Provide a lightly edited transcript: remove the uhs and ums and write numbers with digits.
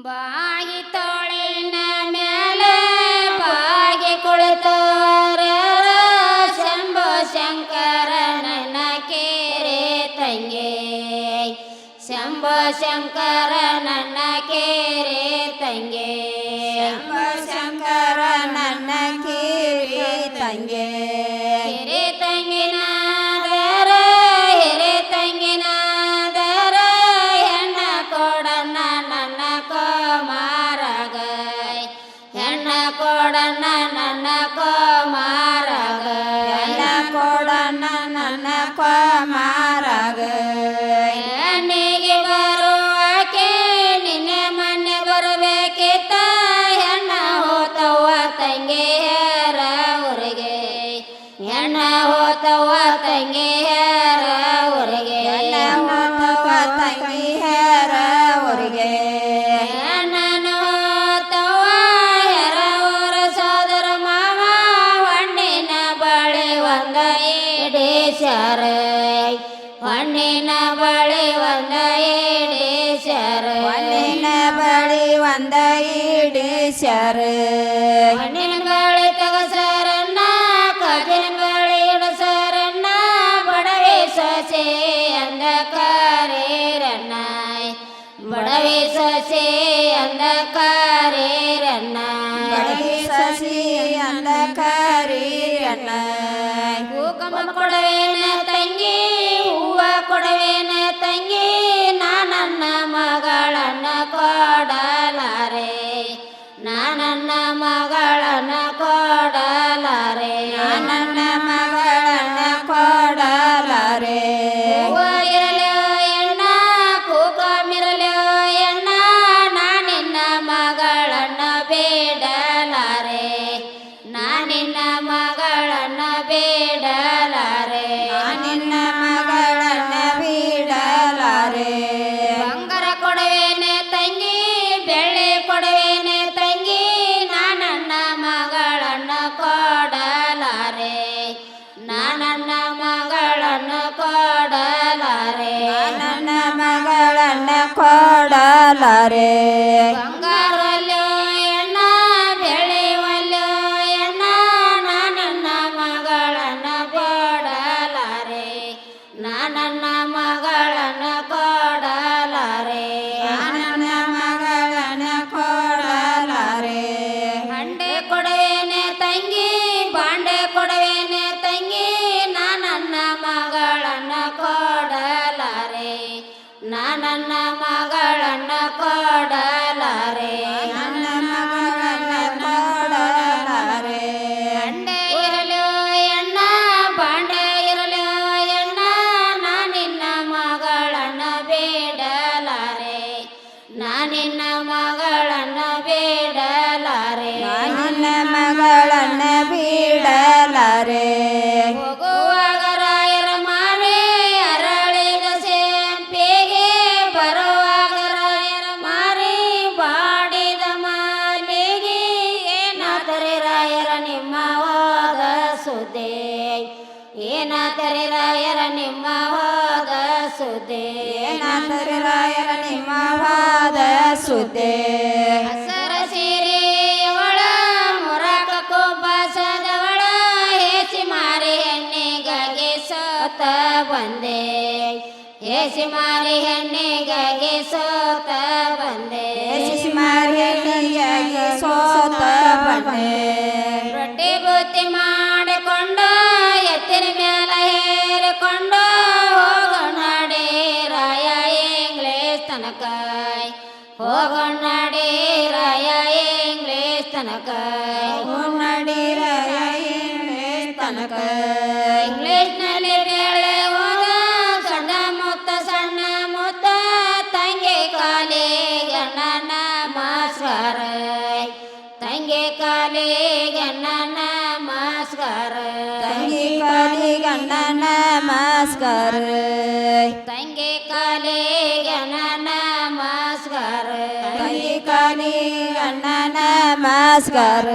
ಬಾಗಿ ತೋಳಿನ ಮೇಲೆ ಬಾಗಿ ಕುಳಿತವರ ಶಂಭೋ ಶಂಕರನ ಕೇರೆ ತಂಗೆ ಶಂಭೋ ಶಂಕರನ ಕೇರೆ ತಂಗೆ ಶಂಭೋ ಶಂಕರನ ಕೇರೆ ತಂಗೆ ಹಿರೇ ತಂಗಿನಾದರ ಹಿರೇ ತಂಗಿನಾದರ ಹೆಣ್ಣ ಕೊಡನ್ನ ನನ್ನ ಕೋಮಾರಗ ಹೆಣ್ಣ ಕೊಡನ್ನ ನನ್ನ ಕೋಮಾರಗ ಎಲ್ಲ ಕೊಡನ ನನ್ನ ಕೋಮಾರಗ ಹೆಣ್ಣಿಗೆ ಬರುವಕ್ಕೆ ನಿನ್ನೆ ಮೊನ್ನೆ ಬರಬೇಕಿತ್ತ ಹೆಣ್ಣ ಹೋತವ್ವ ತಂಗಿಯರ ಊರಿಗೆ ಹೆಣ್ಣ ಹೋತವ್ವ ತಂಗಿಯರ ಊರಿಗೆ ಎಲ್ಲ ಹೋತವ ತಂಗಿಯರ ಊರಿಗೆ ಹೆಣ್ಣನು ಹೋತವ್ವ ಹೆರ ಊರ ಸೋದರ ಮಾವ ಹಣ್ಣಿನ ಬಳಿ ಒಂದ ಇಡೀಶರ ಹಣ್ಣಿನ ಬಳಿ ಒಂದ ಇಡೀಶರ ಮಣ್ಣಿನ ಬಳಿ ಒಂದ ಇಡೀಶರ ಹಣ್ಣಿನ ಬಳಿ ತಗಸರನ್ನ ಕಜಿನ ಬಳಿ ಇಡಸರನ್ನ ಬಡವೆ ಸೊಸೆ ಅಂದ ಕಾರೇರನ್ನ ಬಡವೆ ಸೊಸೆ ಅಂದ ಕಾರೇರನ್ನ ಬಡಗಿ ಸಸಿ ಅಂದ ಕರೀರಣ್ಣ ಕುಂಕುಮ ಕೊಡವೇನ ತಂಗಿ ಹೂವ ಕೊಡವೇನ ತಂಗಿ ನಾನನ್ನ ಮಗಳನ್ನ ಕೊಡಲಾರೆ ನಾನನ್ನ ಮಗಳನ್ನ ಕೊಡಲಾರೆ ನನ್ನ ಮಗಳನ್ನ ಕೊಡಲಾರೆ ಹೂವ ಇರಲೋ ಎಣ್ಣ ಕುಂಕುಮಿರಲೋ ಎಣ್ಣ ನಾನಿನ್ನ ಮಗಳನ್ನ ಬೇಡಲಾರೆ ನಾನಿನ್ನ ಮಗಳನ್ನ ಬೇಡಲಾರೆ ನಿನ್ನ ಮಗಳನ್ನ ಬಿಡಲಾರೆ ಬಂಗಾರ ಕೊಡವೇನೆ ತಂಗಿ ಬೆಳ್ಳಿ ಕೊಡವೇನೆ ತಂಗಿ ನಾನನ್ನ ಮಗಳನ್ನ ಕೊಡಲಾರೆ ನಾನನ್ನ ಮಗಳನ್ನ ಕೊಡಲಾರೆ ನನ್ನ ಮಗಳನ್ನ ಕೊಡಲಾರೆ ಬಂಗಾರಲ್ಲೋ ಎಣ್ಣ ಬೆಳ್ಳಿ ಒಲ್ಲೋ ಎಣ್ಣ ನಾನನ್ನ ಮಗಳನ್ನ ಕೊಡಲಾರೆ ನಾನನ್ನ ಮಗಳನ್ನ ಕೊಡಲಾರೆ ನನ್ನ ಮಗಳನ್ನ ಕೊಡಲಾರೆ ಹಂಡೆ ಕೊಡವೇನೆ ತಂಗಿ ಬಾಂಡೆ ಕೊಡವೇನೆ ತಂಗಿ ನಾನನ್ನ ಮಗಳನ್ನ ಕೊಡಲಾರೆ ನಾನನ್ನ ಮಗಳನ್ನ ಕೊಡಲಾರೆ ನನ್ನ ಮಗಳನ್ನ ಕೊಡಲಾರೆ ಹಂಡೆ ಇರಲೋ ಎಣ್ಣ ಬಾಂಡೆ ಇರಲೋ ಎಣ್ಣ ನಾನಿನ್ನ ಮಗಳನ್ನ ಬೇಡಲಾರೆ ನಾನಿನ್ನ ಮಗಳನ್ನ ಬೇಡಲಾರೆ ನಿನ್ನ ಮಗಳನ್ನ ಬಿಡಲಾರೆ ಹೋಗುವಾಗ ರಾಯರ ಮಾರೆ ಅರಳಿದ ಸೆಂಪಿಗೆ ಬರುವಾಗ ರಾಯರ ಮಾರಿ ಬಾಡಿದ ಮಾಲಿಗೆ ಏನಾದರೆ ರಾಯರ ನಿಮ್ಮ ಹೋದ ಸುದ್ದಿ ಏನಾದರೆ ರಾಯರ ನಿಮ್ಮ ಹೋದ ಸುದ್ದಿ ಏನಾದರೆ ರಾಯರ ನಿಮ್ಮ ವಾದ ಸುದ್ದಿ ಹಸರ ಸೀರೆಯವಳ ಮುರಕ ಕುಬ್ಬಸದವಳ ಹೇಸಿ ಮಾರಿ ಹೆಣ್ಣಿಗಾಗಿ ಸೋತ ಬಂದೆ ಹೇಸಿ ಮಾರಿ ಹೆಣ್ಣಿಗಾಗಿ ಸೋತ ಬಂದೆ ಮಾರಿಯಾಗಿ ಸೋತ ಬಂದೆ ರೊಟ್ಟಿ ಬುತ್ತಿ ಮಾಡಿಕೊಂಡು ಎತ್ತಿನ ಮ್ಯಾಲ ಹೇರಿಕೊಂಡು ಹೋಗೋಣಾಡಿ ರಾಯ ಇಂಗ್ಲೀಷ್ ತನಕ ಹೋಗೋಣಾಡಿ ರಾಯ ಇಂಗ್ಲೀಷ್ ತನಕ ನಡಿರಾಯ ತನಕ ಇಂಗ್ಲೀಷ್ನಲ್ಲಿ ಬೇಳೆ ಹೋದ ಸಣ್ಣ ಮುತ್ತ ತಂಗಿ ಕಾಲಿಗೆ ನನ್ನ ನಮಸ್ಕಾರ ತಂಗಿ ಕಾಲಿಗೆ ನನ್ನ ನಮಸ್ಕಾರ ತಂಗಿ ಕಾಲಿಗಣ್ಣ ನಮಸ್ಕಾರ ತಂಗಿ ಕಾಲಿಗೆ ನನ್ನ ನಮಸ್ಕಾರ ತಂಗಿ ಕಾಲಿಗಣ್ಣ ನಮಸ್ಕಾರ